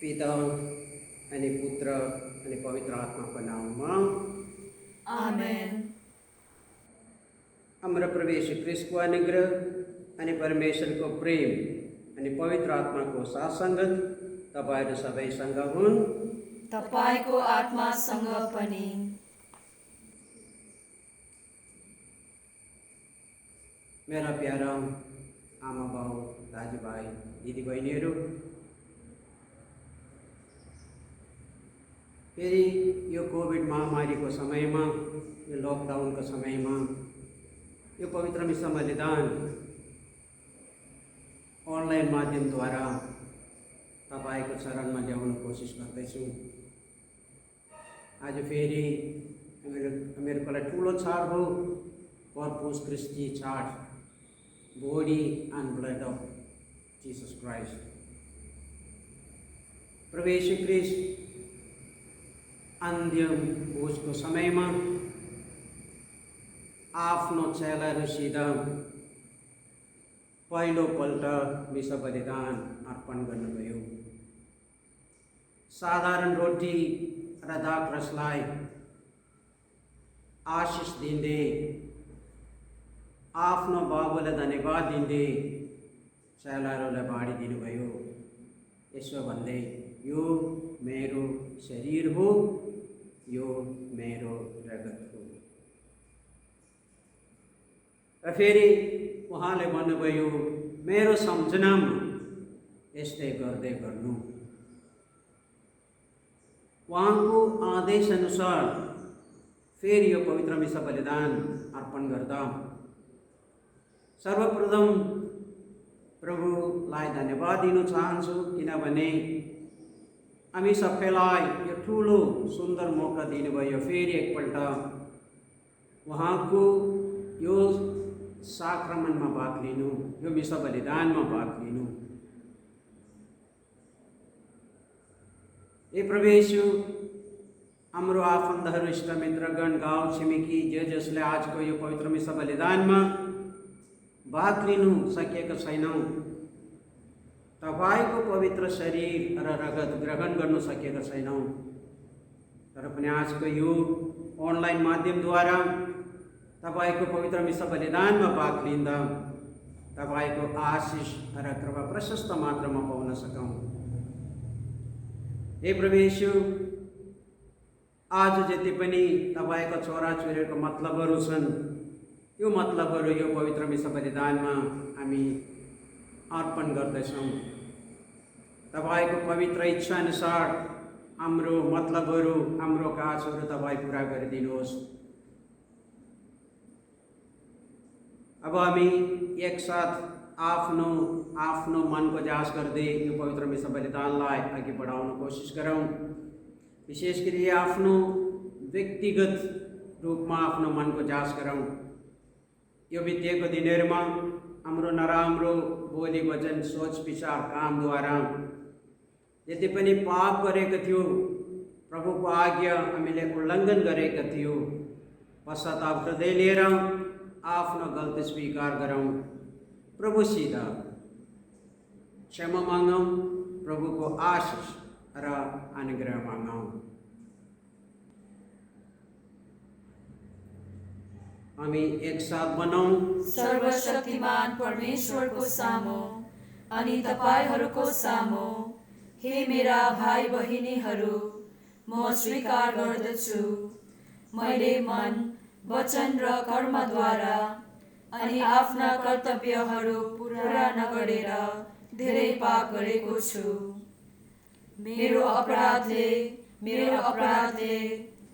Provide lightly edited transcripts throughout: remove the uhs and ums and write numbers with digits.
पिता अनि पुत्र अनि पवित्र आत्माको नाममा आमेन। हाम्रो प्रभु येशू ख्रीष्टको अनुग्रह अनि परमेश्वरको प्रेम अनि पवित्र आत्माको साथ-संगत तपाईहरु सबैसँग हुन्। तपाईको आत्मासँग पनि। मेरा प्यारा आमा बाउ दाजुभाइ दिदीबहिनीहरू, फेरि यो कोभिड महामारीको समयमा, यो लकडाउनको समयमा यो पवित्र मिसा बलिदान अनलाइन माध्यमद्वारा तपाईको चरणमा ल्याउन कोसिस गर्दैछु। आज फेरि मेरो लागि ठुलो चाड हो, कर्पुस क्रिस्टी चाड, body and blood of Jesus Christ. प्रभु येशू ख्रीष्ट अन्तिम भोजको समयमा आफ्नो चेलाहरूसित पहिलोपल्ट मिसा बलिदान अर्पण गर्नुभयो। साधारण रोटी र दाखरसलाई आशिष दिँदै आफ्नो बाबुलाई धन्यवाद दिँदै चेलाहरूलाई बाँडिदिनुभयो। यसो भन्दै, यो मेरो शरीर हो, यो मेरो रगत हो। र फेरि उहाँले भन्नुभयो, मेरो सम्झनामा यस्तै गर्दै गर्नु। उहाँको आदेश अनुसार फेरि यो पवित्र मिसा बलिदान अर्पण गर्दा सर्वप्रथम प्रभुलाई धन्यवाद दिन चाहन्छु, किनभने हामी सबैलाई यो ठुलो सुन्दर मौका दिनुभयो फेरि एकपल्ट उहाँको यो साक्रमणमा भाग लिनु, यो मिसा बलिदानमा भाग लिनु। हे प्रभु येशू, हाम्रो आफन्तहरू, इष्टमित्रगण, गाउँ छिमेकी जसले आजको यो पवित्र मिसा बलिदानमा भाग लिनु सकेका छैनौँ, तपाईको पवित्र शरीर र रगत ग्रहण गर्न सकेका छैनौँ, तर पनि आजको यो अनलाइन माध्यमद्वारा तपाईको पवित्र मिसा बलिदानमा भाग लिँदा तपाईको आशिष र कृपा प्रशस्त मात्रामा पाउन सकौँ। हे प्रभु येशू, आज जति पनि तपाईका छोराछोरीहरूको मतलबहरू छन्, यो मतलबहरू यो पवित्र मिसा बलिदानमा हामी अर्पण गर्दैछौँ। तपाईको पवित्र इच्छा अनुसार हाम्रो मतलबहरू, हाम्रो काजहरू तपाई पूरा गरिदिनुहोस्। अब हामी एकसाथ आफ्नो मनको जाँच गर्दै यो पवित्र मिसा बलिदानलाई अघि बढाउन कोसिस गरौँ। विशेष गरी आफ्नो व्यक्तिगत रूपमा आफ्नो मनको जाँच गरौँ। यो बितेको दिनहरूमा हाम्रो नराम्रो बोली वचन सोच विचार कामद्वारा यति पनि पाप गरेका थियौँ, प्रभुको आज्ञा हामीले उल्लङ्घन गरेका थियौँ, पश्चाताप हृदय लिएर आफ्नो गल्ती स्वीकार गरौँ, प्रभुसित क्षमा मागौँ, प्रभुको आशिष र अनुग्रह मागौँ। हामी एक साथ बनौं। सर्वशक्तिमान परमेश्वरको सामु अनि तपाईहरूको सामु, हे मेरा भाइ बहिनीहरू, म स्वीकार गर्दछु, मैले मन, वचन र कर्मद्वारा अनि आफ्ना कर्तव्यहरू पूरा नगरेर धेरै पाप गरेको छु। मेरो अपराधले,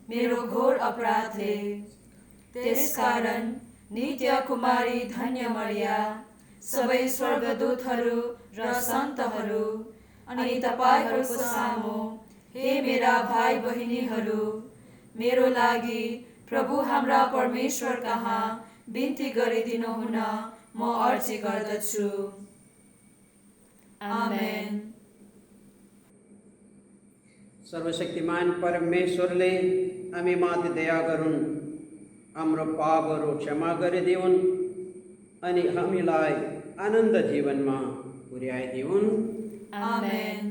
मेरो घोर अपराधले। त्यसकारण नित्य कुमारी धन्य मरिया, सबै स्वर्गदूतहरू र सन्तहरू अनि तपाईहरूको सामु, हे मेरा भाइ बहिनीहरू, मेरो लागि प्रभु हाम्रा परमेश्वर कहाँ बिन्ती गरिदिनु हुन म अर्जी गर्दछु। आमेन। सर्वशक्तिमान परमेश्वरले हामी माथि दया गरून्, हाम्रो पापहरू क्षमा गरिदिउन् अनि हामीलाई अनन्त जीवनमा पुर्याइदिउन्। आमेन।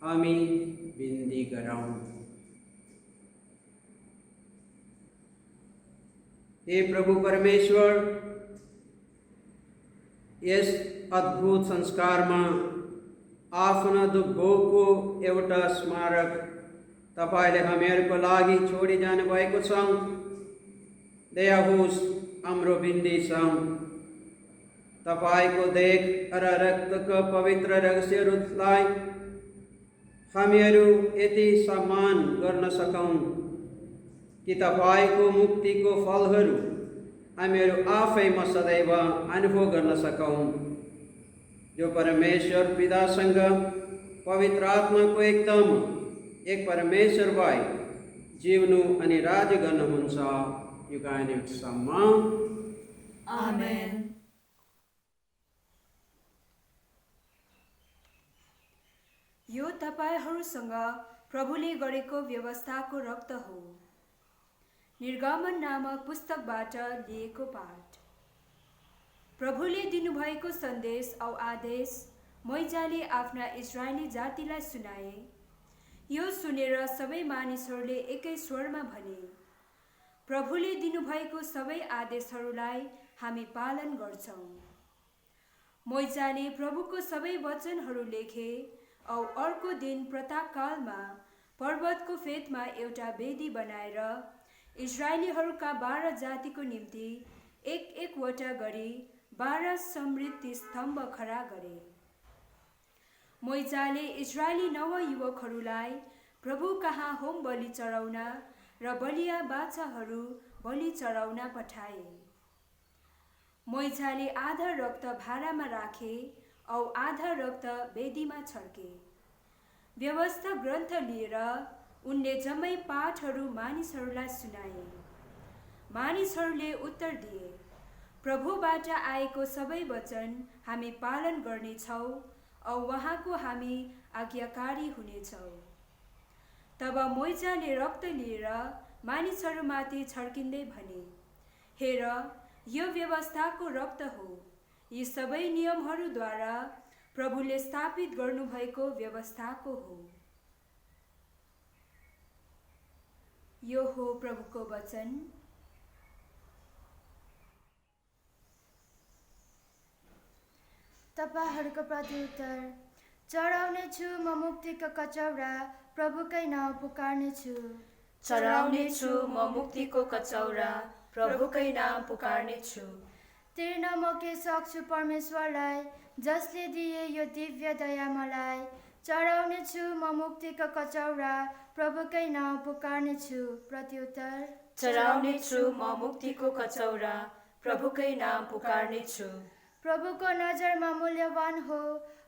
आमी बिंदी कराऊं। हे प्रभु परमेश्वर, यस अद्भुत संस्कार में आफ्ना भोगको एउटा स्मारक तपाईँले हामीहरूको लागि छोडिजानु भएको छ। दया होस् हाम्रो बिन्ती छ। तपाईँको देह र रक्तको पवित्र रहस्यहरूलाई हामीहरू यति सम्मान गर्न सकौँ कि तपाईँको मुक्तिको फलहरू हामीहरू आफैमा सदैव अनुभव गर्न सकौँ। जो परमेश्वर पितासँग पवित्र आत्माको एकदम एक परमेश्वर भाइ जिउनु अनि राज गर्नुहुन्छ युगानुयुगसम्म। आमेन। यो तपाईहरूसँग प्रभुले गरेको व्यवस्थाको रक्त हो। निर्गमन नामक पुस्तकबाट लिएको पाठ। प्रभुले दिनुभएको सन्देश औ आदेश मोइजाले आफ्ना इजरायली जातिलाई सुनाए। यो सुनेर सबै मानिसहरूले एकै स्वरमा भने, प्रभुले दिनुभएको सबै आदेशहरूलाई हामी पालन गर्छौँ। मोइजाले प्रभुको सबै वचनहरू लेखे औ अर्को दिन प्रातःकालमा पर्वतको फेदमा एउटा वेदी बनाएर इजरायलीहरूका 12 जातिको निम्ति एक-एकवटा गरी 12 समृद्धि स्तम्भ खडा गरे। मोइजाले इजरायली नवयुवकहरूलाई प्रभु कहाँ होम बलि चढाउन र बलिया बाछाहरू बलि चढाउन पठाए। मोइजाले आधा रक्त भारामा राखे औ आधा रक्त वेदीमा छर्के। व्यवस्था ग्रन्थ लिएर उनले जम्मै पाठहरू मानिसहरूलाई सुनाए। मानिसहरूले उत्तर दिए, प्रभुबाट आएको सबै वचन हामी पालन गर्नेछौँ औ उहाँको हामी आज्ञाकारी हुनेछौँ। तब मोइजाले रक्त लिएर मानिसहरूमाथि छर्किँदै भने, हेर, यो व्यवस्थाको रक्त हो। यी सबै नियमहरूद्वारा प्रभुले स्थापित गर्नुभएको व्यवस्थाको हो। यो हो प्रभुको वचन। तपाईहरूको प्रत्युत्तर, चढाउने छु म मुक्तिको कचौरा, प्रभुकै नाउँ पुकार्ने छु। चढाउने छु म मुक्तिको कचौरा, प्रभुकै नाम पुकार्ने छु। तिर्न म के सक्छु परमेश्वरलाई, जसले दिए यो दिव्य दया मलाई। चढाउने छु म मुक्तिको कचौरा, प्रभुकै नाउँ पुकार्ने छु। प्रत्युत्तर, चढाउने छु म मुक्तिको कचौरा, प्रभुकै नाम पुकार्ने छु। प्रभुको नजरमा मूल्यवान हो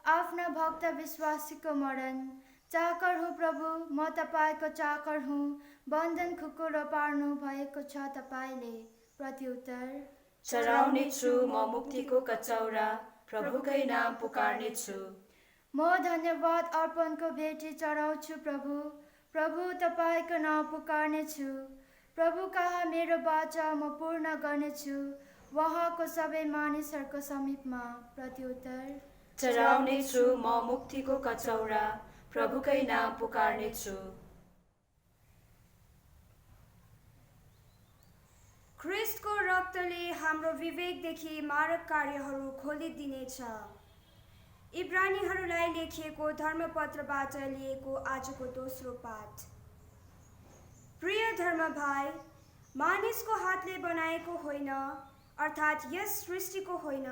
आफ्ना भक्त विश्वासीको मरण। चाकर हुँ प्रभु, म तपाईँको चाकर हुँ, बन्धन खुकुलो पार्नु भएको छ तपाईँले। प्रत्युत्तर, चढाउने छु म मुक्तिको कचौरा, प्रभुकै नाम पुकार्ने छु। म धन्यवाद अर्पणको भेटी चढाउँछु प्रभु, प्रभु तपाईँको नाउँ पुकार्ने छु। प्रभु कहाँ मेरो बाचा म पूर्ण गर्नेछु, उहाँको सबै मानिसहरूको समीपमा। प्रत्युत्तर, चढाउने छु म मुक्तिको कचौरा, प्रभुकै नाम पुकार्ने छु। ख्रिस्टको रक्तले हाम्रो विवेकदेखि मारक कार्यहरू खोलिदिनेछ। इब्रानीहरूलाई लेखिएको धर्मपत्रबाट लिएको आजको दोस्रो पाठ। प्रिय धर्म भाइ, मानिसको हातले बनाएको होइन, अर्थात् यस सृष्टिको होइन,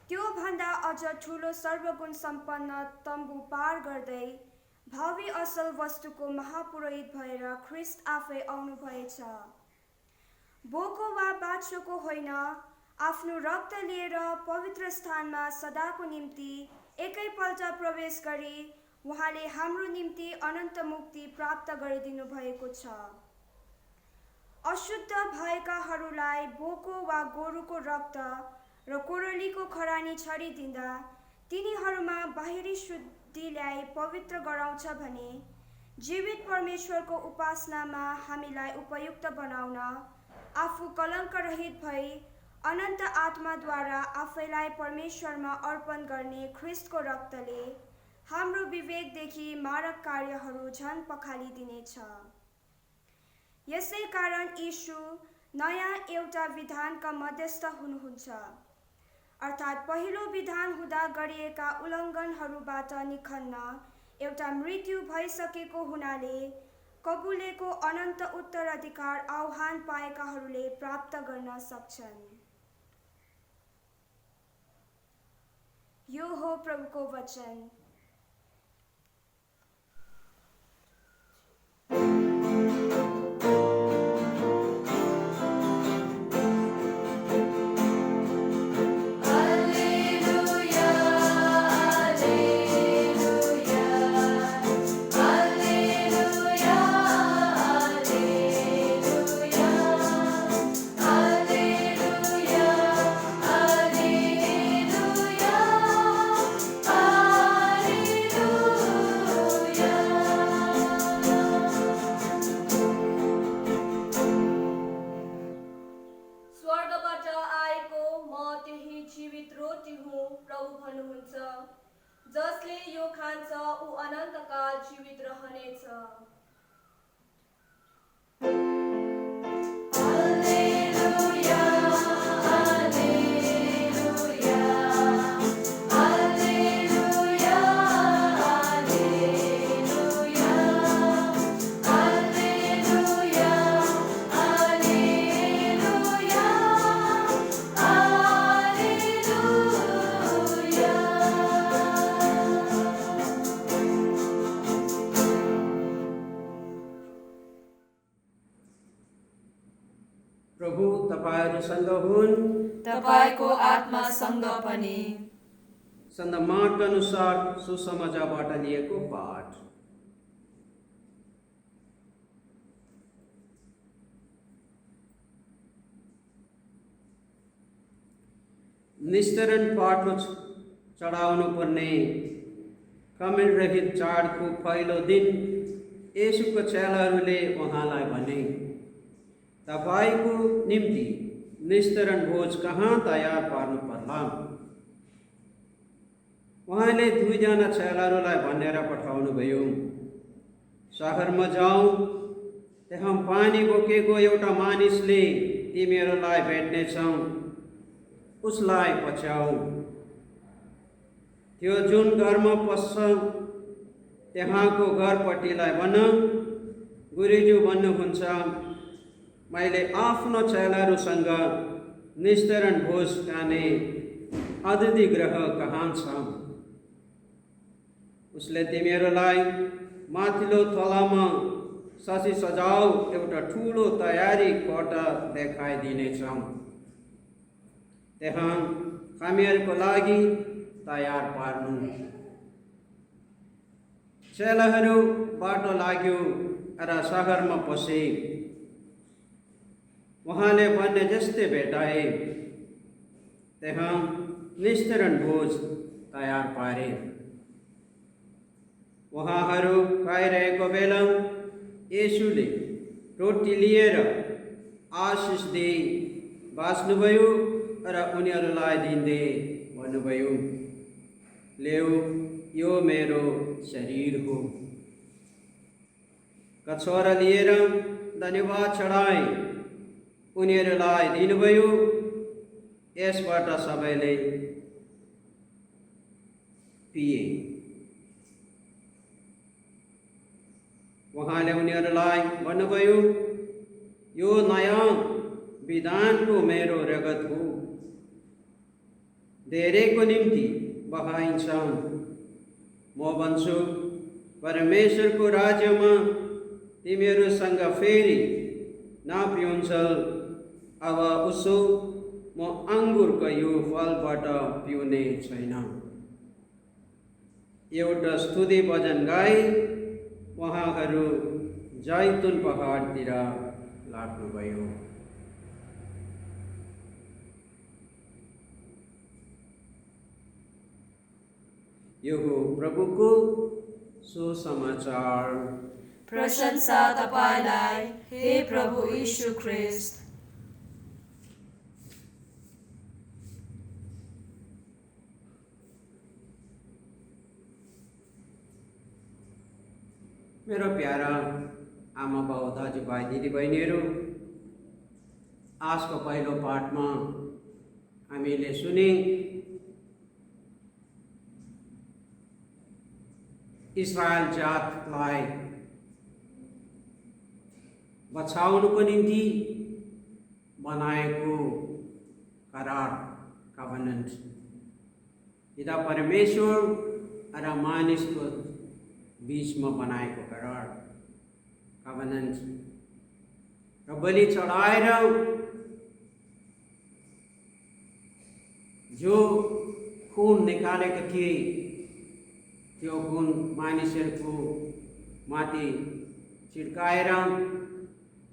त्यो भन्दा अझ ठुलो सर्वगुण सम्पन्न तम्बु पार गर्दै भावी असल वस्तुको महापुरोहित भएर ख्रिस्ट आफै आउनुभएछ। बोको वा बाछोको होइन, आफ्नो रक्त लिएर पवित्र स्थानमा सदाको निम्ति एकैपल्ट प्रवेश गरी उहाँले हाम्रो निम्ति अनन्त मुक्ति प्राप्त गरिदिनु भएको छ। अशुद्ध भएकाहरूलाई बोको वा गोरुको रक्त र कोरलीको खरानी छरिदिँदा तिनीहरूमा बाहिरी शुद्धि ल्याई पवित्र गराउँछ भने जीवित परमेश्वरको उपासनामा हामीलाई उपयुक्त बनाउन आफू कलङ्क रहित भई अनन्त आत्माद्वारा आफैलाई परमेश्वरमा अर्पण गर्ने ख्रिस्टको रक्तले हाम्रो विवेकदेखि मारक कार्यहरू झन् पखालिदिनेछ। यसै कारण यीशु नयाँ एउटा विधानका मध्यस्थ हुनुहुन्छ। अर्थात् पहिलो विधान हुँदा गरिएका उल्लङ्घनहरूबाट निखल्न एउटा मृत्यु भइसकेको हुनाले कबुलेको अनन्त उत्तराधिकार आह्वान पाएकाहरूले प्राप्त गर्न सक्छन्। यो हो प्रभुको वचन। जसले यो खान्छ ऊ अनन्तकाल जीवित रहनेछ। प्रभु तपाईहरुसँग हुन्, तपाईको आत्मासँग पनि। सन्त मार्क अनुसार सुसमाचारबाट लिएको पाठ। निस्तरण पाठो चढाउनु पर्ने कमेल रहित चाडको पहिलो दिन येशूको चेलाहरूले उहाँलाई भने, तपाईको निम्ति निस्तरण भोज कहाँ तयार पार्नु पर्ला? उहाँले दुईजना चेलाहरूलाई भनेर पठाउनुभयो, शहरमा जाऊ, त्यहाँ पानी बोकेको एउटा मानिसले तिमीहरूलाई भेट्नेछौ, उसलाई पछ्याऊ। त्यो जुन घरमा पस्छ त्यहाँको घरपट्टिलाई भन, गुरुज्यू भन्नुहुन्छ, मैले आफ्नो चेलाहरूसँग निस्तरण भोज खाने अतिथि गृह कहाँ छ? उसले तिमीहरूलाई माथिल्लो तलामा सजी सजाऊ एउटा ठुलो तयारी कोठा देखाइदिनेछौ, त्यहाँ हामीहरूको लागि तयार पार्नु। चेलाहरू बाटो लाग्यो र शहरमा पसे। उहाँले भन्ने जस्तै भेटाए, त्यहाँ निस्तरण भोज तयार पारे। उहाँहरू खाइरहेको बेला येशूले रोटी लिएर आशिष दिई बाँच्नुभयो र उनीहरूलाई दिँदै भन्नुभयो, ल्याऊ, यो मेरो शरीर हो। कछोरा लिएर धन्यवाद चढाई उनीहरूलाई दिनुभयो, यसबाट सबैले पिए। उहाँले उनीहरूलाई भन्नुभयो, यो नयाँ विधानको मेरो रगत हो, धेरैको निम्ति बहाइन्छ। म भन्छु, परमेश्वरको राज्यमा तिमीहरूसँग फेरि नपिउन्जेल अब उसो म अङ्गुरको यो फलबाट पिउने छैन। एउटा स्तुति भजन गाई उहाँहरू जैतुन पहाडतिर लाग्नुभयो। यो हो प्रभुको सुसमाचार। प्रशंसा तपाईलाई हे प्रभु यीशु ख्रिस्ट। मेरो प्यारा आमा बाउ दाजुभाइ दिदीबहिनीहरू, आजको पहिलो पाठमा हामीले सुने इस्रायल जातलाई बचाउनको निम्ति बनाएको करार कभनेन्ट पिता परमेश्वर र मानिसको बीचमा बनाएको करार कभनेन्ट र बलि चढाएर जो खून निकालेका थिए त्यो खून मानिसहरूको माथि छिड्काएर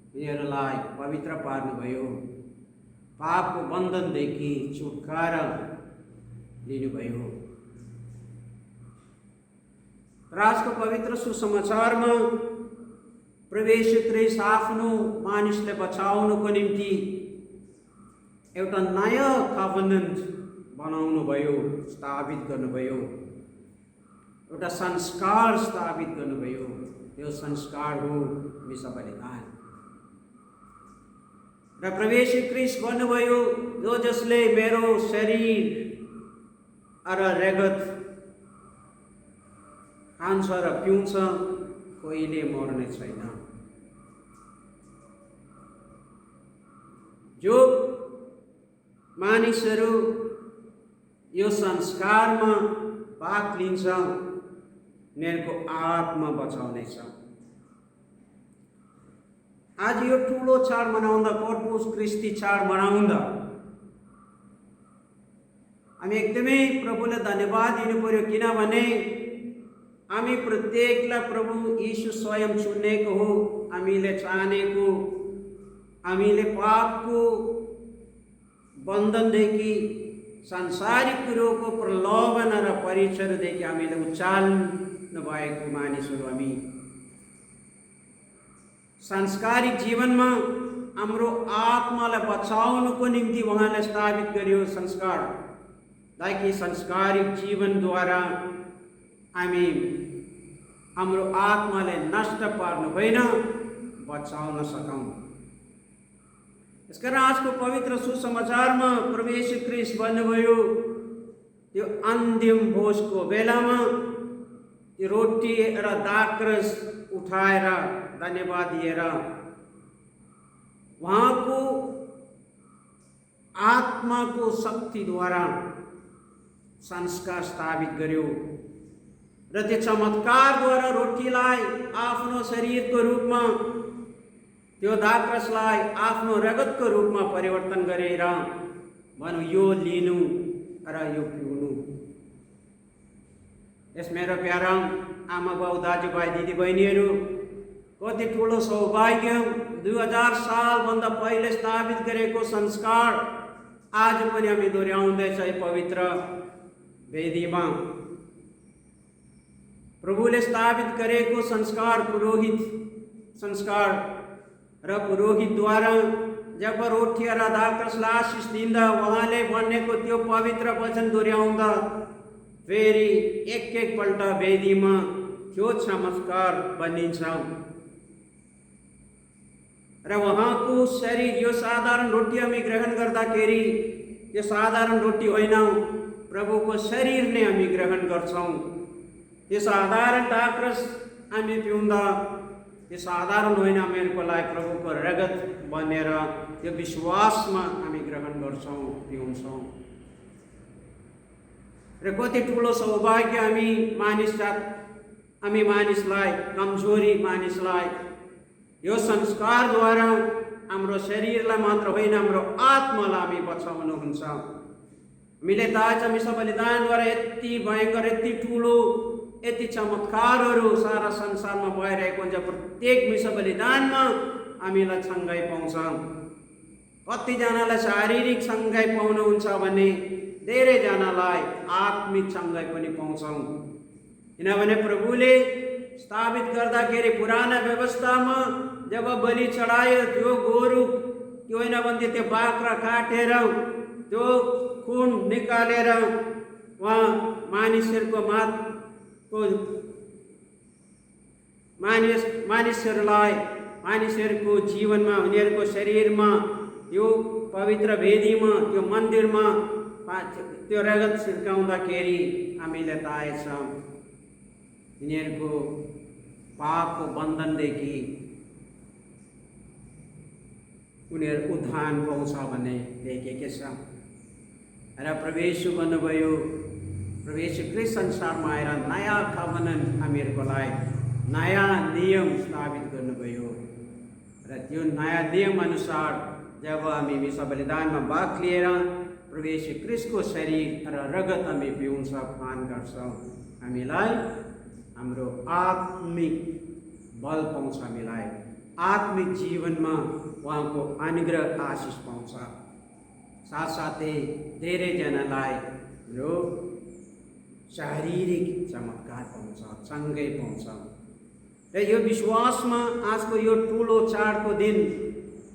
उनीहरूलाई पवित्र पार्नुभयो, पापको बन्धनदेखि छुटकारा दिनुभयो। र आजको पवित्र सुसमाचारमा प्रभु येशू ख्रीष्ट आफ्नो मानिसले बचाउनको निम्ति एउटा नयाँ कभनेन्ट बनाउनु भयो, स्थापित गर्नुभयो, एउटा संस्कार स्थापित गर्नुभयो। त्यो संस्कार हो मिसा बलिदान। र प्रभु येशू ख्रीष्ट भन्नुभयो, जो जसले मेरो शरीर र रगत खान्छ र पिउँछ कोहीले मर्ने छैन। जो मानिसहरू यो संस्कारमा भाग लिन्छ उनीहरूको आत्मा बचाउनेछ। आज यो ठुलो चाड मनाउँदा, कोर्पुस क्रिस्टी चाड मनाउँदा हामी एकदमै प्रभुलाई धन्यवाद दिनु पर्यो, किनभने हामी प्रत्येकलाई प्रभु यीशु स्वयं चुनेको हो। हामीले चाहेको, हामीले पापको बन्धनदेखि, सांसारिक कुरोको प्रलोभन र परीक्षादेखि हामीले उचाल्नु भएको मानिसहरू हामी। सांस्कारिक जीवनमा हाम्रो आत्मालाई बचाउनको निम्ति उहाँले स्थापित गर्यो संस्कार, ताकि सांस्कारिक जीवनद्वारा हामी हाम्रो आत्मालाई नष्ट पार्नु होइन, बचाउन सकौँ। यसकारण आजको पवित्र सुसमाचारमा प्रभु येशू ख्रीष्ट भन्नुभयो, त्यो अन्तिम भोजको बेलामा त्यो रोटी र दाखरस उठाएर धन्यवाद दिएर उहाँको आत्माको शक्तिद्वारा संस्कार स्थापित गर्यो र त्यो चमत्कारद्वारा रोटीलाई आफ्नो शरीरको रूपमा, त्यो दाखरसलाई आफ्नो रगतको रूपमा परिवर्तन गरेर भनौँ, यो लिनु र यो पिउनु। यस मेरो प्यारा आमा बाउ, दाजुभाइ, दिदीबहिनीहरू, कति ठुलो सौभाग्य 2000 सालभन्दा पहिले स्थापित गरेको संस्कार आज पनि हामी दोहोऱ्याउँदैछ यो पवित्र वेदीमा। प्रभुले स्थापित गरेको संस्कार, पुरोहित संस्कार र पुरोहितद्वारा जब रोटी र दाखरसलाई आशिष दिँदा उहाँले भनेको त्यो पवित्र वचन दोहोऱ्याउँदा फेरि एक पल्ट वेदीमा त्यो चमत्कार बनिन्छ र उहाँको शरीर, यो साधारण रोटी हामी ग्रहण गर्दाखेरि यो साधारण रोटी होइन, प्रभुको शरीर नै हामी ग्रहण गर्छौँ। यो साधारण दाखरस हामी पिउँदा यो साधारण होइन, हामीहरूको लागि प्रभुको रगत बनेर यो विश्वासमा हामी ग्रहण गर्छौँ, पिउँछौँ। र कति ठुलो सौभाग्य हामी मानिसलाई, कमजोरी मानिसलाई यो संस्कारद्वारा हाम्रो शरीरलाई मात्र होइन, हाम्रो आत्मालाई हामी बचाउनुहुन्छ। हामीले थाहा छ मिसा बलिदानद्वारा यति भयङ्कर, यति ठुलो, यति चमत्कारहरू सारा संसारमा भइरहेको हुन्छ। प्रत्येक मिसा बलिदानमा हामीलाई छङ्गाइ पाउँछ। कतिजनालाई शारीरिक छङ्गाइ पाउनुहुन्छ भने धेरैजनालाई आत्मिक छङ्गाइ पनि पाउँछौँ, किनभने प्रभुले स्थापित गर्दाखेरि पुराना व्यवस्थामा जब बलि चढायो, त्यो गोरु, त्यो होइन भने त्यो बाख्रा काटेर त्यो खुन निकालेर उहाँ मानिसहरूको मानिसहरूको जीवनमा, उनीहरूको शरीरमा, यो पवित्र वेदीमा, त्यो मन्दिरमा त्यो रगत छिर्काउँदाखेरि हामीले थाहा छ यिनीहरूको पापको बन्धनदेखि उनीहरू उद्धार पाउँछ भन्ने लेखेकै छ। र प्रभु येशू भन्नुभयो, प्रभु येशू ख्रिस्ट संसारमा आएर नयाँ कभनन हामीहरूको लागि नयाँ नियम स्थापित गर्नुभयो। र त्यो नयाँ नियम अनुसार जब हामी विश्व बलिदानमा भाग लिएर प्रभु येशू ख्रिस्टको शरीर र रगत हामी पिउँछ, पान गर्छौँ, हामीलाई हाम्रो आत्मिक बल पाउँछ, हामीलाई आत्मिक जीवनमा उहाँको अनुग्रह आशिष पाउँछ। साथसाथै धेरैजनालाई हाम्रो शारीरिक चमत्कार पाउँछ, चङ्गै पाउँछ। र यो विश्वासमा आजको यो ठुलो चाडको दिन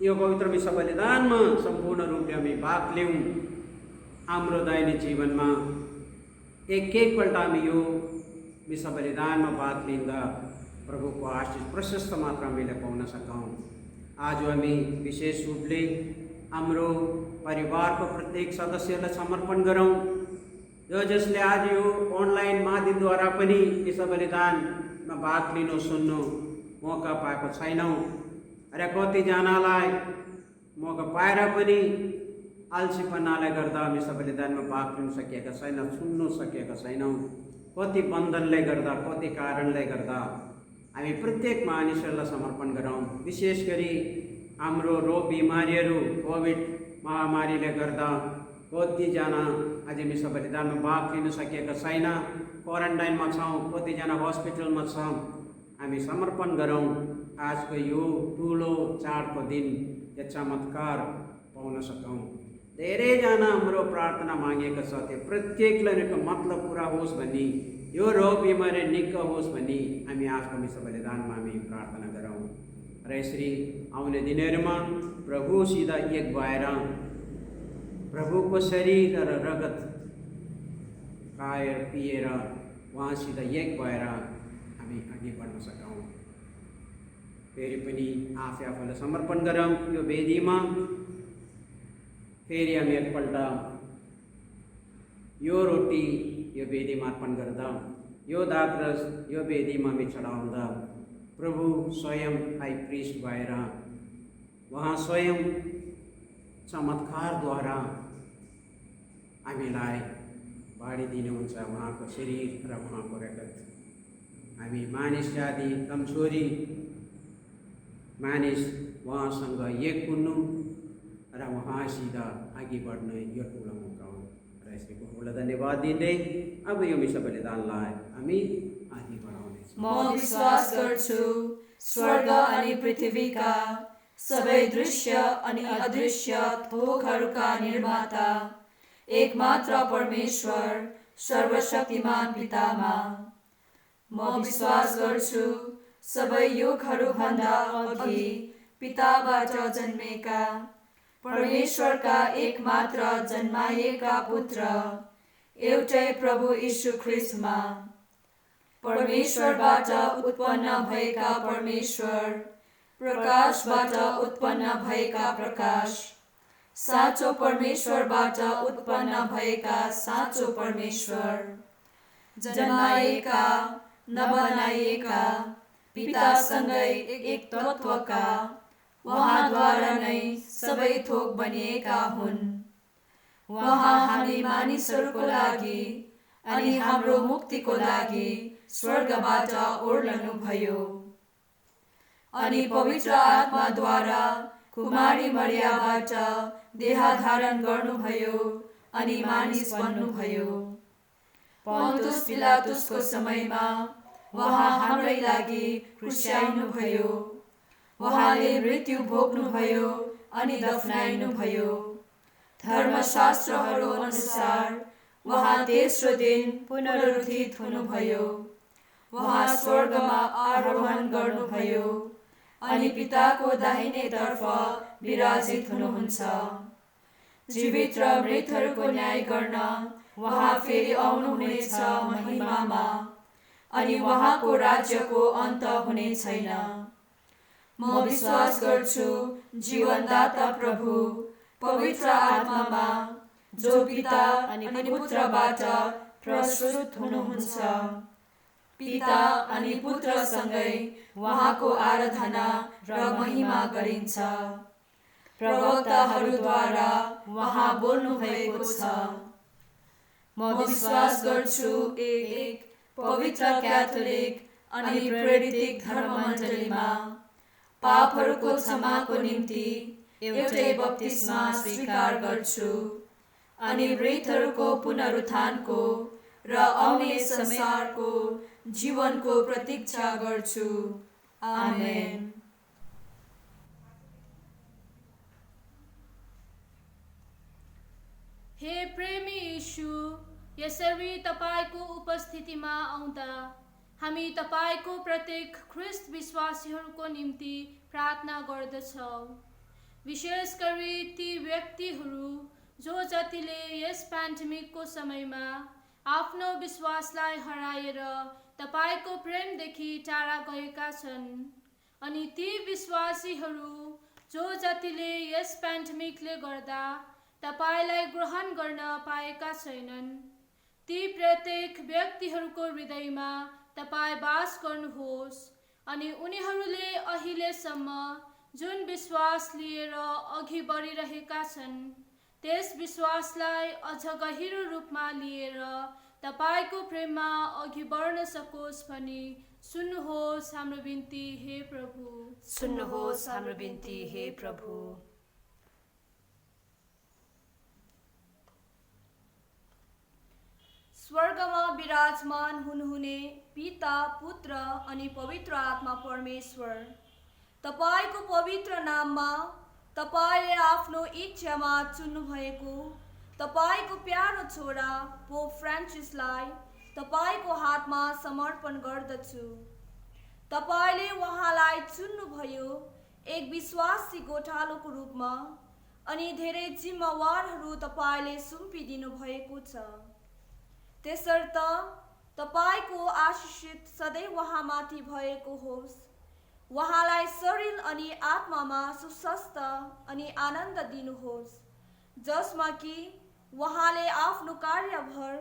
यो पवित्र विश्व बलिदानमा सम्पूर्ण रूपले हामी भाग लिउँ। हाम्रो दैनिक जीवनमा एकैपल्ट हामी यो विश्व बलिदानमा भाग लिँदा प्रभुको आशिष प्रशस्त मात्रा हामीले पाउन सकौँ। आज हामी विशेष रूपले हाम्रो परिवारको प्रत्येक सदस्यलाई समर्पण गरौँ, जो जसले आज यो अनलाइन माध्यमद्वारा पनि विश्व बलिदानमा भाग लिनु सुन्नु मौका पाएको छैनौँ। र कतिजनालाई मौका पाएर पनि आलसीपनाले गर्दा विश्व बलिदानमा भाग लिन सकेका छैनौँ, सुन्नु सकेका छैनौँ। कति बन्धनले गर्दा, कति कारणले गर्दा हामी प्रत्येक मानिसहरूलाई समर्पण गरौँ। विशेष गरी हाम्रो रोग बिमारीहरू, कोभिड महामारीले गर्दा कतिजना आज विश्व बलिदानमा भाग लिन सकेका छैन, क्वारेन्टाइनमा छौँ, कतिजना हस्पिटलमा छौँ। हामी समर्पण गरौँ। आजको यो ठुलो चाडको दिन यो चमत्कार पाउन सकौँ। धेरैजना हाम्रो प्रार्थना मागेको छ, त्यो प्रत्येकलाई मतलब पुरा होस् भन्ने, यो रोग बिमारी निको होस् भन्ने हामी आजको विश्व बलिदानमा हामी प्रार्थना गरौँ। र यसरी आउने दिनहरूमा प्रभुसित एक भएर प्रभुको शरीर र रगत खाएर पिएर उहाँसित एक भएर हामी अघि बढ्न सकौँ। फेरि पनि आफै आफूलाई समर्पण गरौँ यो वेदीमा। फेरि हामी एकपल्ट यो रोटी यो वेदीमा अर्पण गर्दा, यो दागरस यो वेदीमा हामी चढाउँदा प्रभु स्वयं हाई प्रिस्ट भएर उहाँ स्वयं चमत्कारद्वारा हामीलाई बाँडिदिनुहुन्छ उहाँको शरीर र उहाँको रगत। हामी मानिस जाति कमजोरी मानिस उहाँसँग एक हुनु र उहाँसित अघि बढ्ने यो ठुलो मौका हो। र यसको प्रभुलाई धन्यवाद दिँदै अब यो विश्व बलिदानलाई हामी अघि बढाउनेछौँ। म विश्वास गर्छु स्वर्ग अनि पृथ्वीका सबै दृश्य अनि अदृश्य थोकहरूका निर्माता एकमात्र परमेश्वर सर्वशक्तिमान पितामा। म विश्वास गर्छु सबै युगहरूभन्दा अघि पिताबाट जन्मेका परमेश्वरका एकमात्र जन्माएका पुत्र एउटै प्रभु यीशु ख्रिस्टमा, परमेश्वरबाट उत्पन्न भएका परमेश्वर, प्रकाशबाट उत्पन्न भएका प्रकाश, साँचो परमेश्वरबाट उत्पन्न भएका साँचो परमेश्वर, जन्माएका नबनाइएका पितासँगै एक तत्त्वका, उहाँद्वारा नै सबै थोक बनिएका हुन्। उहाँ हामी मानिसहरूको लागि अनि हाम्रो मुक्तिको लागि स्वर्गबाट ओर्लनुभयो अनि पवित्र आत्माद्वारा कुमारी मरियाबाट देहधारण गर्नुभयो अनि मानिस बन्नुभयो। पन्तुस पिलातुसको समयमा उहाँ हाम्रै लागि क्रुस्याइनुभयो। उहाँले मृत्यु भोग्नुभयो अनि दफनाइनुभयो। धर्मशास्त्रहरू अनुसार उहाँ तेस्रो दिन पुनरुत्थित हुनुभयो। उहाँ स्वर्गमा आरोहण गर्नुभयो अनि पिताको दाहिने तर्फ विराजित हुनुहुन्छ। जीवित र मृतहरूको न्याय गर्न उहाँ फेरि आउनुहुनेछ महिमामा अनि उहाँको राज्यको अन्त हुने छैन। म विश्वास गर्छु जीवनदाता प्रभु पवित्र आत्मामा, जो पिता अनि पुत्रबाट प्रस्तुत हुनुहुन्छ, पिता अनि पुत्रसँगै उहाँको आराधना र महिमा गरिन्छ। प्रवक्ताहरूद्वारा उहाँ बोल्नु भएको छ। म विश्वास गर्छु एक पवित्र क्याथोलिक अनि प्रेरित धर्ममण्डलीमा, पापहरूको क्षमाको निम्ति एउटै बप्तिस्मा स्वीकार गर्छु अनि मृतहरूको पुनरुत्थानको र आउने संसारको जीवनको प्रतीक्षा गर्छु। आमेन। हे प्रेमी यीशु, यसरी तपाईको उपस्थितिमा आउँदा हामी तपाईको प्रत्येक ख्रिस्ट विश्वासीहरूको निम्ति प्रार्थना गर्दछौँ। विशेष गरी ती व्यक्तिहरू जो जतिले यस पेन्डेमिकको समयमा आफ्नो विश्वासलाई हराएर तपाईको प्रेमदेखि टाढा गएका छन्, अनि ती विश्वासीहरू जो जतिले यस पेन्डेमिकले गर्दा तपाईलाई ग्रहण गर्न पाएका छैनन्, ती प्रत्येक व्यक्तिहरूको हृदयमा तपाईँ वास गर्नुहोस् अनि उनीहरूले अहिलेसम्म जुन विश्वास लिएर अघि बढिरहेका छन् त्यस विश्वासलाई अझ गहिरो रूपमा लिएर तपाईको प्रेममा अघि बढ्न सकोस् भनी सुन्नुहोस् हाम्रो बिन्ती हे प्रभु। सुन्नुहोस् हाम्रो बिन्ती हे प्रभु। स्वर्गमा विराजमान हुनुहुने पिता, पुत्र अनि पवित्र आत्मा परमेश्वर, तपाईको पवित्र नाममा तपाईले आफ्नो इच्छामा चुन्नुभएको तपाईको प्यारो छोरा पोप फ्रान्सिसलाई तपाईको हातमा समर्पण गर्दछु। तपाईले उहाँलाई चुन्नुभयो एक विश्वासी गोठालोको रूपमा अनि धेरै जिम्मेवारहरू तपाईले सुम्पिदिनु भएको छ। त्यसर्थ तपाईको आशीष सधैँ उहाँमाथि भएको होस्। उहाँलाई शरीर अनि आत्मामा सुस्वास्थ्य अनि आनन्द दिनुहोस्, जसमा कि उहाँले आफ्नो कार्यभार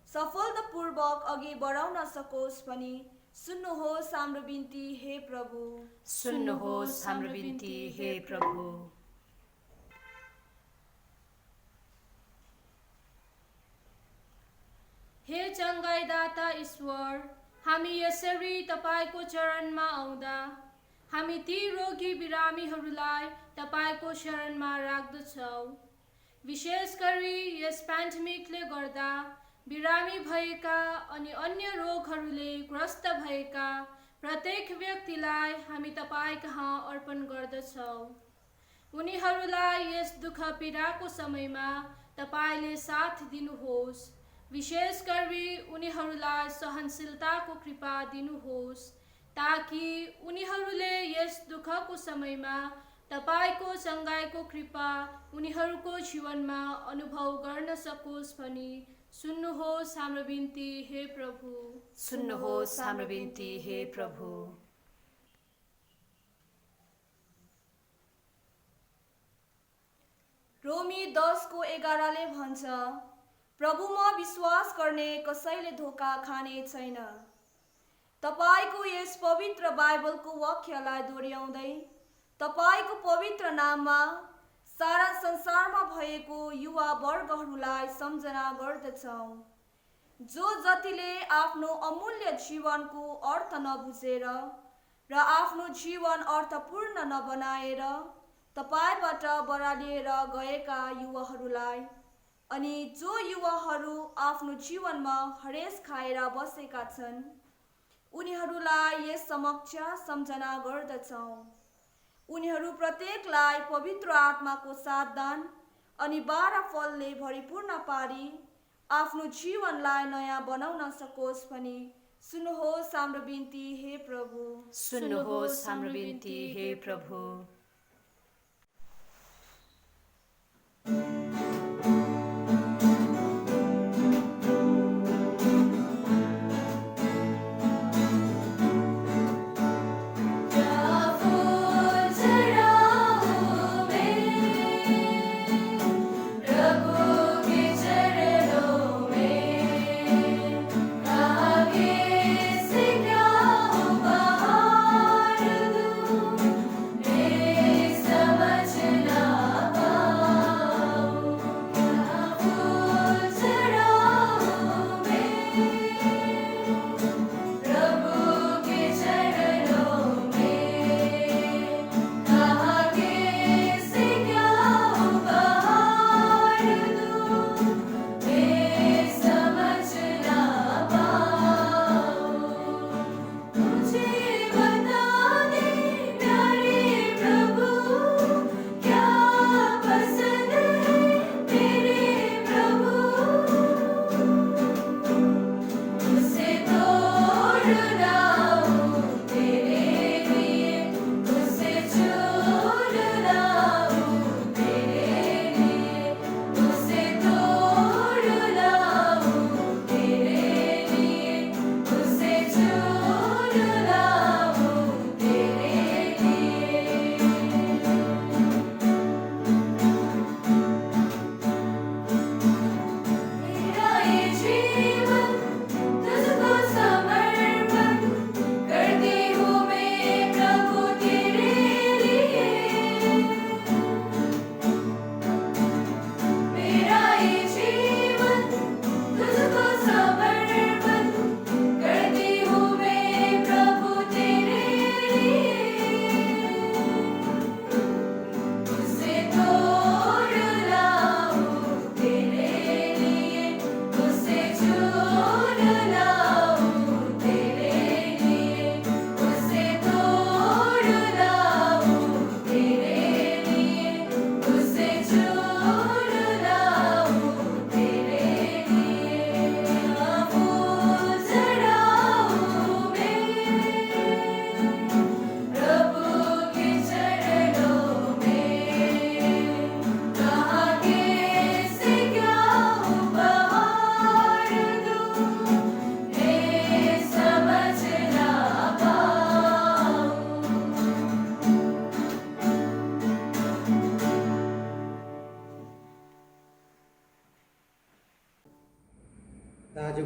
सफलतापूर्वक अघि बढाउन सकोस् भनी सुन्नुहोस् हाम्रो बिन्ती हे प्रभु। सुन्नुहोस् हाम्रो बिन्ती हे प्रभु। हे चङ्गाइदाता ईश्वर, हामी यसरी तपाईको चरणमा आउँदा हामी ती रोगी बिरामीहरूलाई तपाईको शरणमा राख्दछौँ। विशेष गरी यस पेन्डेमिकले गर्दा बिरामी भएका अनि अन्य रोगहरूले ग्रस्त भएका प्रत्येक व्यक्तिलाई हामी तपाईँ कहाँ अर्पण गर्दछौँ। उनीहरूलाई यस दुःख पीडाको समयमा तपाईले साथ दिनुहोस्। विशेष गरी उनीहरूलाई सहनशीलताको कृपा दिनुहोस्, ताकि उनीहरूले यस दुःखको समयमा तपाईको चङ्गाइको कृपा उनीहरूको जीवनमा अनुभव गर्न सकोस् भनी सुन्नुहोस् हाम्रो बिन्ती हे प्रभु। सुन्नुहोस् हाम्रो बिन्ती हे प्रभु। रोमी 10:11 भन्छ, प्रभुमा विश्वास गर्ने कसैले धोका खाने छैन। तपाईको यस पवित्र बाइबलको वाक्यलाई दोहोऱ्याउँदै तपाईको पवित्र नाममा सारा संसारमा भएको युवा वर्गहरूलाई सम्झना गर्दछौँ, जो जतिले आफ्नो अमूल्य जीवनको अर्थ नबुझेर र आफ्नो जीवन अर्थपूर्ण नबनाएर तपाईबाट बरालिएर गएका युवाहरूलाई, अनि जो युवाहरू आफ्नो जीवनमा हरेस खाएर बसेका छन्, उनीहरूलाई यस समक्ष सम्झना गर्दछौँ। उनीहरू प्रत्येकलाई पवित्र आत्माको साधन अनि 12 फलले भरिपूर्ण पारी आफ्नो जीवनलाई नयाँ बनाउन सकोस् भनी सुन्नुहोस् हाम्रो बिन्ती हे प्रभु। सुन्नुहोस् हाम्रो बिन्ती हे प्रभु। Say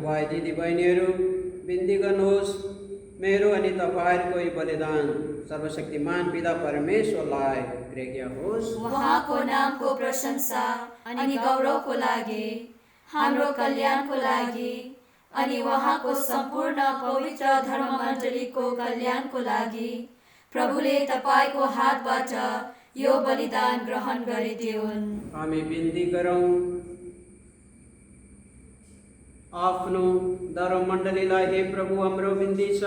भाइ दिदी बहिनीहरू बिन्ती गर्नुहोस्, मेरो अनि तपाईँहरूको यो बलिदान सर्वशक्तिमान पिता परमेश्वरलाई प्रेग्या होस्। उहाँको नामको प्रशंसा अनि गौरवको लागि, हाम्रो कल्याणको लागि अनि उहाँको सम्पूर्ण पवित्र धर्ममण्डलीको कल्याणको लागि प्रभुले तपाईँको हातबाट यो बलिदान ग्रहण गरिदिउन्। हामी बिन्ती गरौँ। आफ्नो धर्ममण्डलीलाई हे प्रभु हाम्रो बिन्ती छ,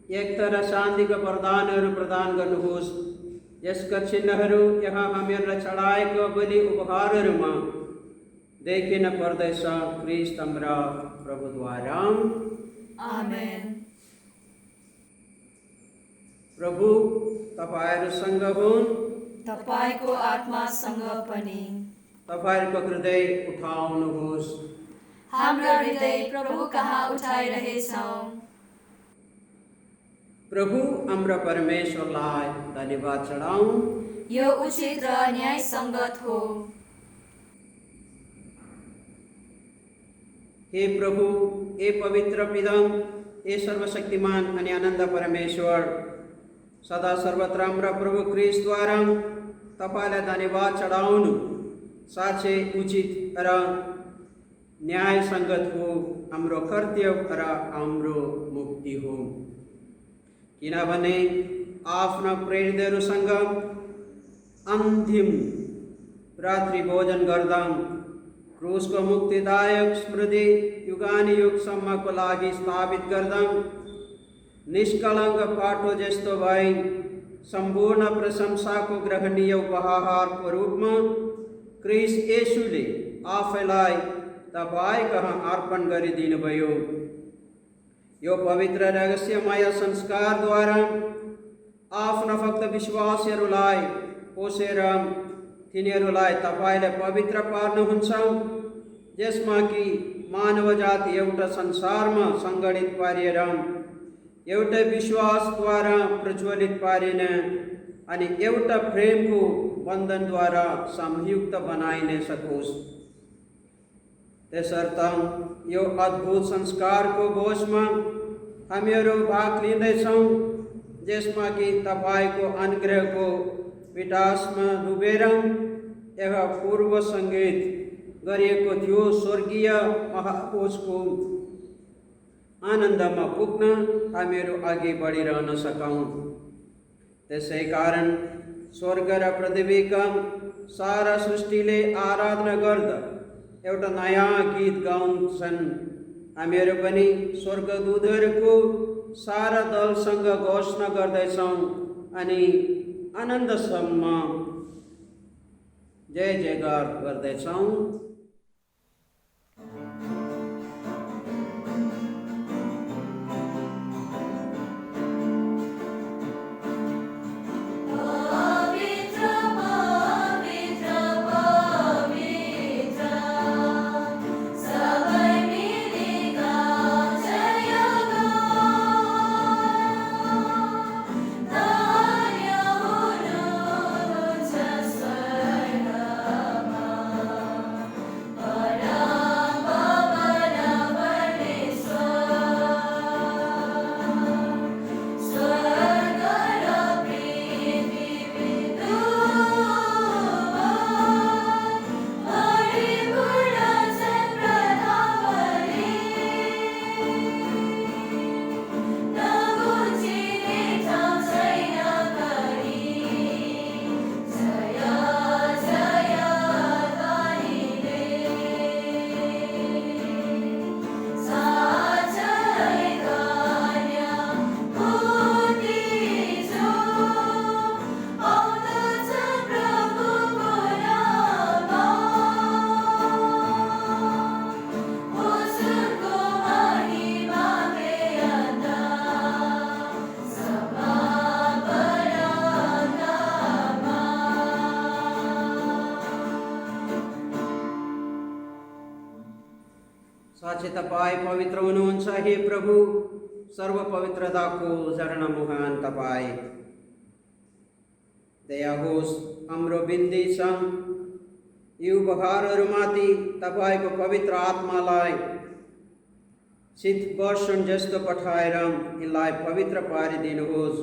एकता र शान्तिका वरदानहरू प्रदान गर्नुहोस्। यसका चिन्हहरू यहाँ हामीहरूलाई चढाएका बलि उपहारहरूमा देखिन पर्दैछ, ख्रीष्ट हाम्रा प्रभुद्वारा। आमेन। प्रभु तपाईँहरूसँग हुन्, तपाईँको आत्मासँग पनि। तपाईँहरूको हृदय उठाउनुहोस्। हाम्रो हृदय प्रभु कहाँ उठाइरहेछौँ। प्रभु हाम्रा परमेश्वरलाई धन्यवाद चढाउँ। यो उचित र न्यायसङ्गत हो। हे प्रभु, हे पवित्र पिता, हे सर्वशक्तिमान अनि आनन्द परमेश्वर, सदा सर्वत्र हाम्रा प्रभु ख्रीष्टद्वारा तपाईँलाई धन्यवाद चढाउनु साँच्चै उचित र न्यायसङ्गत हो, हाम्रो कर्तव्य र हाम्रो मुक्ति हो। किनभने आफ्ना प्रेरितहरूसँग अन्तिम रात्रि भोजन गर्दा क्रुसको मुक्तिदायक स्मृति युगानुयुगसम्मको लागि स्थापित गर्दा निष्कलङ्क पाटो जस्तो भई सम्पूर्ण प्रशंसाको ग्रहणीय उपहारको रूपमा क्रिस्ट येशूले आफैलाई तपाईँ कहाँ अर्पण गरिदिनुभयो। यो पवित्र रहस्यमय संस्कारद्वारा आफ्ना भक्त विश्वासीहरूलाई पोसेर तिनीहरूलाई तपाईँले पवित्र पार्नुहुन्छ, जसमा कि मानव जाति एउटा संसारमा सङ्गठित पारिएर एउटै विश्वासद्वारा प्रज्वलित पारिन अनि एउटा प्रेमको बन्धनद्वारा संयुक्त बनाइन सकोस्। त्यसर्थ यो अद्भुत संस्कारको भोजमा हामीहरू भाग लिँदैछौँ, जसमा कि तपाईँको अनुग्रहको विटासमा डुबेर यहाँ पूर्व सङ्गीत गरिएको थियो स्वर्गीय महाभोजको आनन्दमा पुग्न हामीहरू अघि बढिरहन सकौँ। त्यसै कारण स्वर्ग र पृथ्वीका सारा सृष्टिले आराधना गर्दा एउटा नयाँ गीत गाउँछन्। हामीहरू पनि स्वर्गदूतहरूको सारा दलसँग घोषणा गर्दैछौँ अनि आनन्दसम्म जय जयकार गर्दैछौँ। साँच्चै तपाईँ पवित्र हुनुहुन्छ। हे प्रभु, सर्व पवित्रताको झरना मुहान तपाईँ। दया होस्, हाम्रो बिन्ती छ, यी उपहारहरूमाथि तपाईँको पवित्र आत्मालाई शीत वर्षण जस्तो पठाएर यिनलाई पवित्र पारिदिनुहोस्,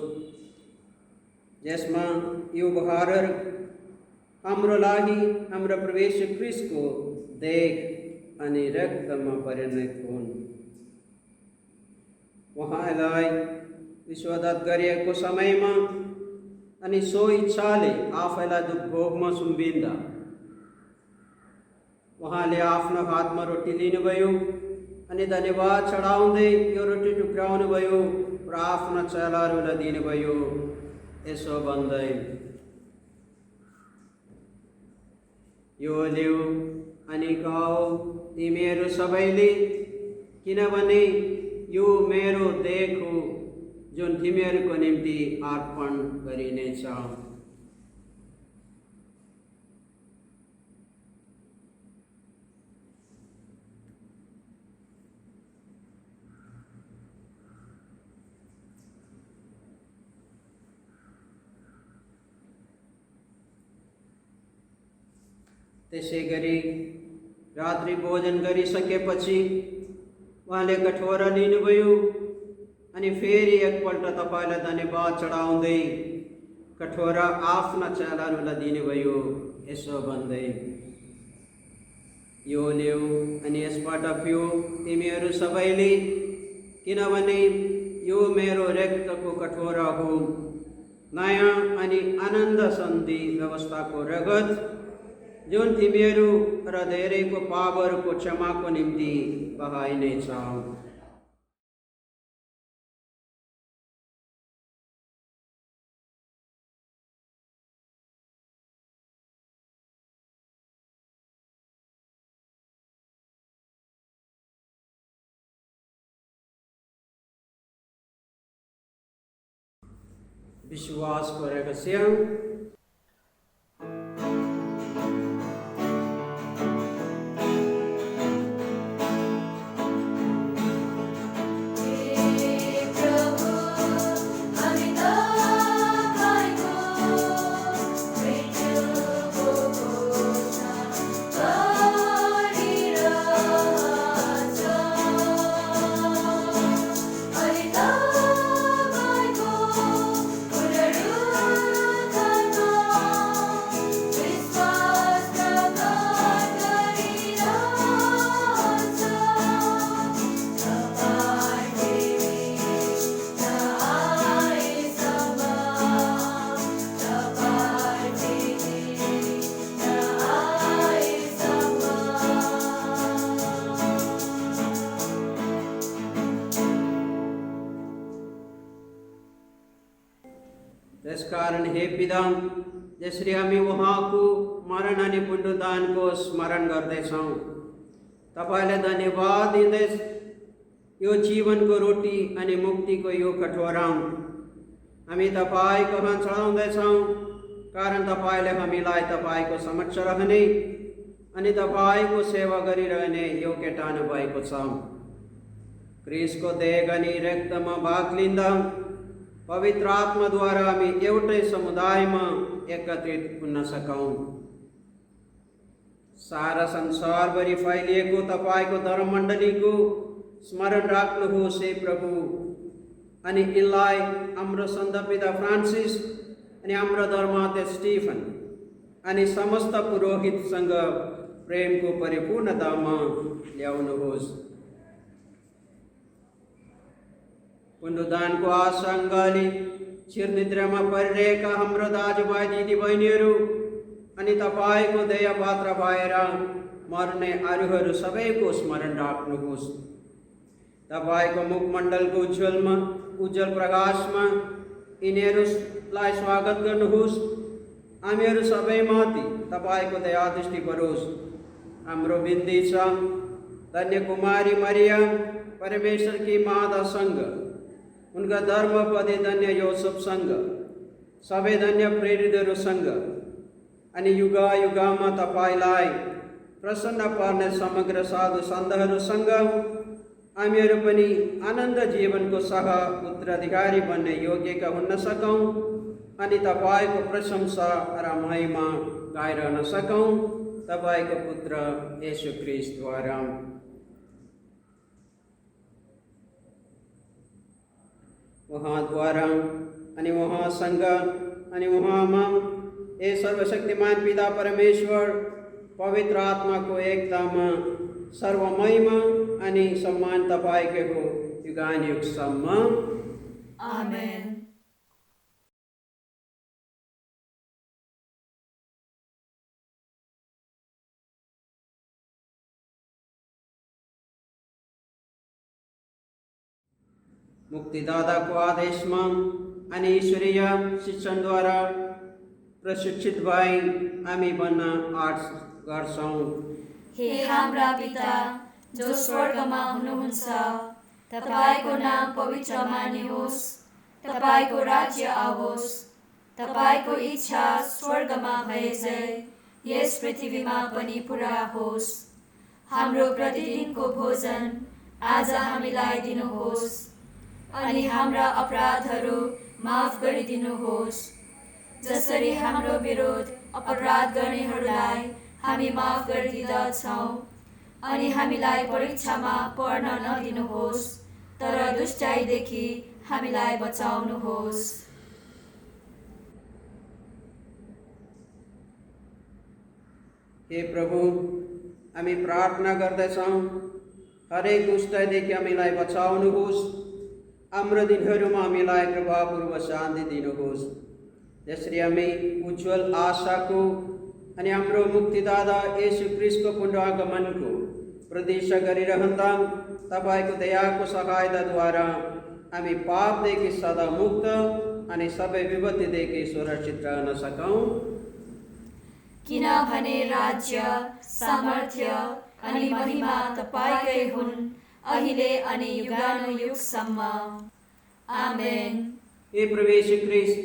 जसमा यो उपहारहरू हाम्रो लागि हाम्रो प्रभु येशू ख्रीष्टको देह अनि रक्तमा परिणत हुन्। उहाँलाई विश्वासघात गरिएको समयमा अनि सो इच्छाले आफैलाई दुःख भोगमा सुम्बिँदा उहाँले आफ्नो हातमा रोटी लिनुभयो अनि धन्यवाद चढाउँदै यो रोटी टुक्राउनुभयो र आफ्ना चेलाहरूलाई दिनुभयो, यसो भन्दै, यो ल्याऊ अनि खाऊ तिमीहरू सबैले, किनभने यो मेरो देह हो जुन तिमीहरूको निम्ति अर्पण गरिनेछ। त्यसै गरी रात्रि भोजन गरिसकेपछि उहाँले कठोरा लिनुभयो अनि फेरि एकपल्ट तपाईँलाई धन्यवाद चढाउँदै कठोरा आफ्ना चेलाहरूलाई दिनुभयो, यसो भन्दै, यो ल्याऊ अनि यसबाट पिऊ तिमीहरू सबैले, किनभने यो मेरो रक्तको कठोरा हो, नयाँ अनि आनन्द सन्धि व्यवस्थाको रगत जुन तिमीहरू र धेरैको पापहरूको क्षमाको निम्ति बहाइनेछ। विश्वासको रहस्य। त्यसकारण हे पिता, जसरी हामी उहाँको मरण अनि पुनरुत्थानको स्मरण गर्दैछौँ, तपाईँलाई धन्यवाद दिँदै यो जीवनको रोटी अनि मुक्तिको यो कठोरा हामी तपाईँ कहाँ चढाउँदैछौँ, कारण तपाईँले हामीलाई तपाईँको समक्ष रहने अनि तपाईँको सेवा गरिरहने योग्य ठानु भएको छ। क्रिस्टको देह अनि रक्तमा भाग लिँदा पवित्र आत्माद्वारा हामी एउटै समुदायमा एकत्रित हुन सकौँ। सारा संसारभरि फैलिएको तपाईँको धर्ममण्डलीको स्मरण राख्नुहोस् हे प्रभु, अनि यिनलाई हाम्रो सन्त पिता फ्रान्सिस अनि हाम्रो धर्माध्यक्ष स्टीफन अनि समस्त पुरोहितसँग प्रेमको परिपूर्णतामा ल्याउनुहोस्। पुनरुत्थानको आशंकाले चिरनिद्रामा परिरहेका हाम्रो दाजुभाइ दिदीबहिनीहरू अनि तपाईँको दया पात्र भएर मर्ने अरूहरू सबैको स्मरण राख्नुहोस्। तपाईँको मुखमण्डलको उज्जवल प्रकाशमा यिनीहरूलाई स्वागत गर्नुहोस्। हामीहरू सबैमाथि तपाईँको दया दृष्टि परोस्। हाम्रो बिन्ती छ, धन्य कुमारी मरिया परमेश्वरकी मातासँग, उनका धर्मपति धन्य योसेफसँग, सबै धन्य प्रेरितहरूसँग अनि युगा युगमा तपाईँलाई प्रसन्न पार्ने समग्र साधु सन्तहरूसँग हामीहरू पनि आनन्द जीवनको सह उत्तराधिकारी बन्ने योग्यका हुन सकौँ अनि तपाईँको प्रशंसा र महिमा गाइरहन सकौँ, तपाईँको पुत्र येशू ख्रीष्टद्वारा। उहाँद्वारा अनि उहाँसँग अनि उहाँमा ए सर्वशक्तिमान पिता परमेश्वर पवित्र आत्माको एकतामा सर्वमयमा अनि सम्मान तपाईँकै हो युगानुयुगसम्म। आमेन। मुक्तिदाताको आदेशमा अनि ईश्वरीय शिक्षणद्वारा प्रशिक्षित भई हामी भन्न आँट गर्छौँ। हे हाम्रा पिता जो स्वर्गमा हुनुहुन्छ, तपाईको नाम पवित्र मानियोस्, तपाईको राज्य आओस्, तपाईको इच्छा स्वर्गमा भए झै यस पृथ्वीमा पनि पूरा होस्। हाम्रो प्रतिदिनको भोजन आज हामीलाई दिनुहोस् अनि हाम्रा अपराधहरू माफ गरिदिनुहोस्, जसरी हाम्रो विरोध अपराध गर्नेहरूलाई हामी माफ गरिदिँदछौँ, अनि हामीलाई परीक्षामा पर्न नदिनुहोस्, तर दुष्टाइदेखि हामीलाई बचाउनुहोस्। हे प्रभु, हामी प्रार्थना गर्दछौँ हरेक दुष्टदेखि हामीलाई बचाउनुहोस्, हाम्रो दिनहरूमा हामीलाई कृपापूर्वक शान्ति दिनुहोस्, जसरी हामी उज्जवल आशाको अनि हाम्रो मुक्तिदाता येशू ख्रीष्टको पुनरागमनको प्रतीक्षा गरिरहँदा तपाईँको दयाको सहायताद्वारा हामी पापदेखि सदा मुक्त अनि सबै विपत्तिदेखि सुरक्षित रहन सकौँ। किनभने राज्य, सामर्थ्य अनि महिमा तपाईँकै हुन्, अहिले अनि युगानुयुगसम्म। आमेन। हे प्रभु येशू ख्रीष्ट,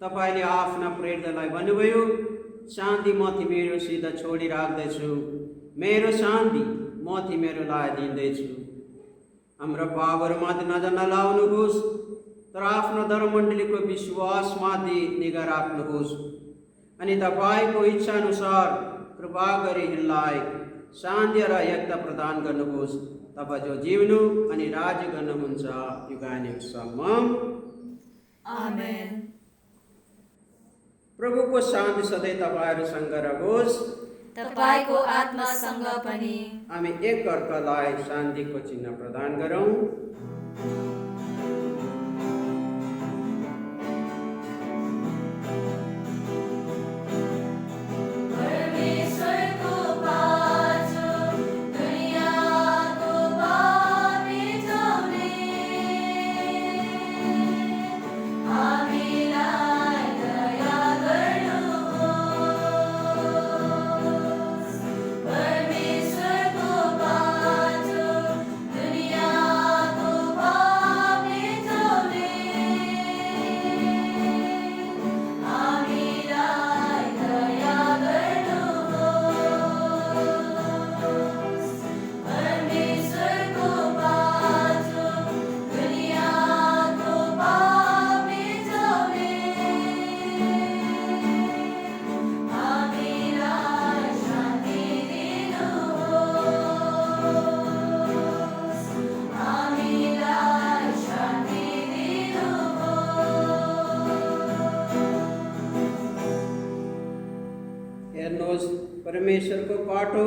तपाईँले आफ्ना प्रेरितलाई भन्नुभयो, शान्ति म तिमीहरूसित छोडिराख्दछु, मेरो शान्ति म तिमीहरूलाई दिँदैछु। हाम्रो पापहरूमाथि नजर नलाउनुहोस्, तर आफ्नो धर्ममण्डलीको विश्वासमाथि निगा राख्नुहोस् अनि तपाईँको इच्छाअनुसार कृपा गरी हिँड्नलाई शान्ति र एकता प्रदान गर्नुहोस्, तपाईँ जो जिउनु अनि राज्य गर्नुहुन्छ युगानुयुगसम्म। आमेन। प्रभुको शान्ति सधैँ तपाईँहरूसँग रहोस्, तपाईको आत्मासँग पनि। हामी एक अर्कालाई शान्तिको चिन्ह प्रदान गरौँ। परमेश्वरको पाटो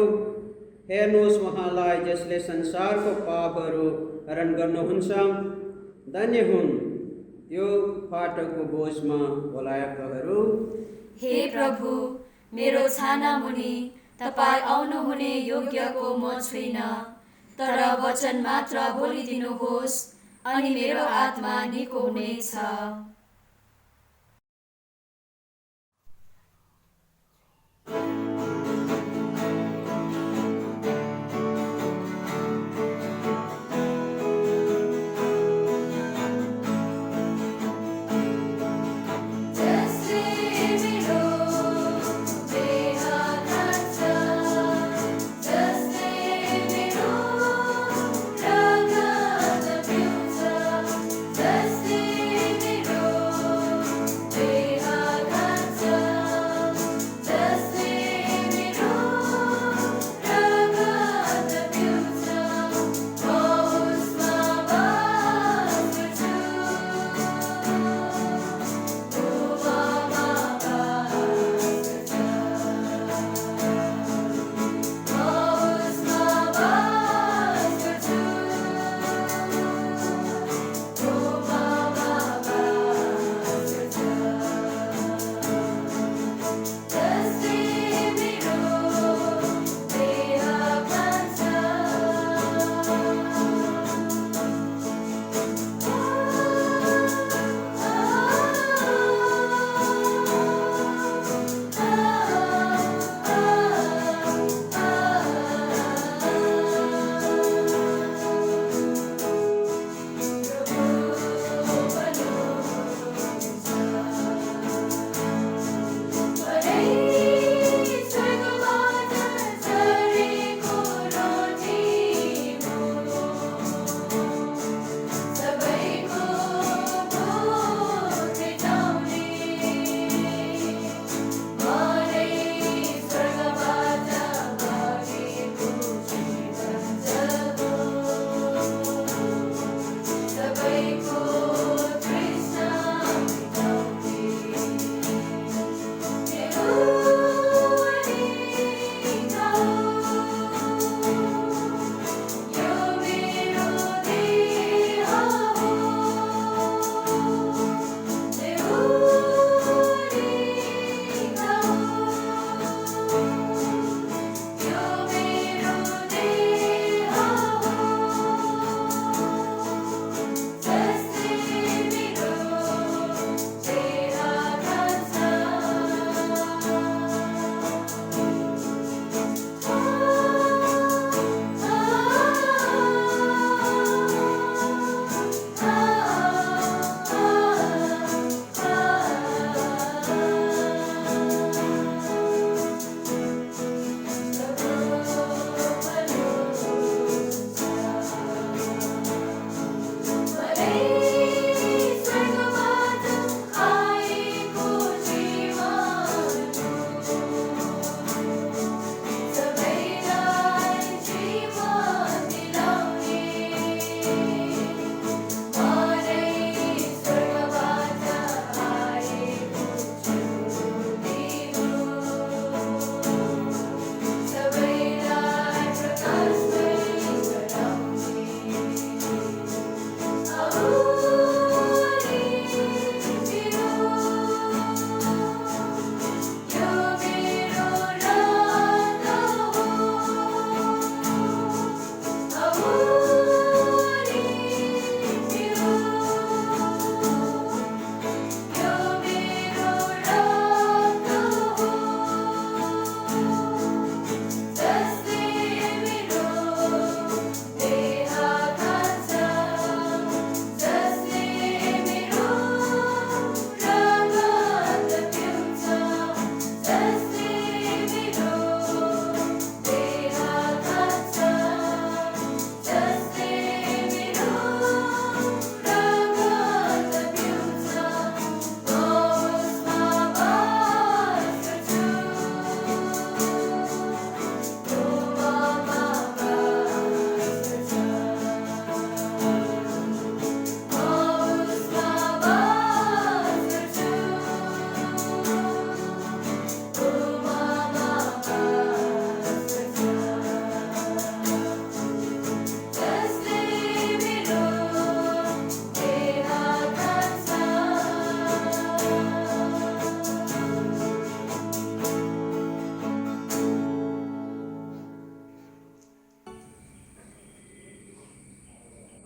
हेर्नुहोस्, उहाँलाई जसले संसारको पापहरू हरण गर्नुहुन्छ। धन्य हुन् त्यो पाटोको बोझमा बोलाएकाहरू। हे प्रभु, मेरो छाना मुनि तपाईँ आउनुहुने योग्यको म छैन, तर वचन मात्र बोलिदिनुहोस् अनि मेरो आत्मा निको हुनेछ। Just leave me alone.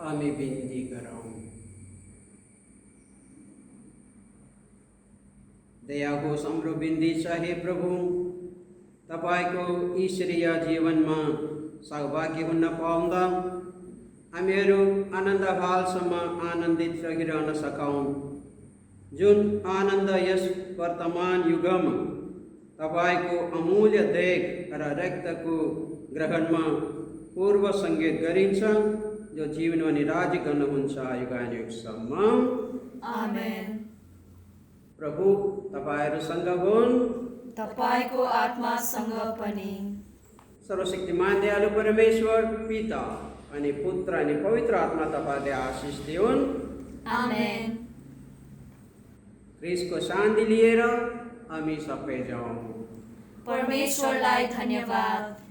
हामी बिन्ती गरौँ। दया होस् हाम्रो बिन्ती छ हे प्रभु, तपाईँको ईश्वरीय जीवनमा सहभागी हुन पाउँदा हामीहरू आनन्द हालसम्म आनन्दित रहिरहन सकौँ, जुन आनन्द यस वर्तमान युगमा तपाईँको अमूल्य देख र रक्तको ग्रहणमा पूर्व सङ्गीत गरिन्छ, जो जीवनमा निराजी गर्नुहुन्छ युगानुयुगसम्म। आमेन। प्रभु तपाईँहरूसँग हुन्, तपाईँको आत्मासँग पनि। सर्वशक्तिमान दयालु परमेश्वर पिता अनि पुत्र अनि पवित्र आत्मा तपाईँले आशिष दिउन्। आमेन। ख्रिस्टको शान्ति लिएर हामी सबै जाउँ। परमेश्वरलाई धन्यवाद।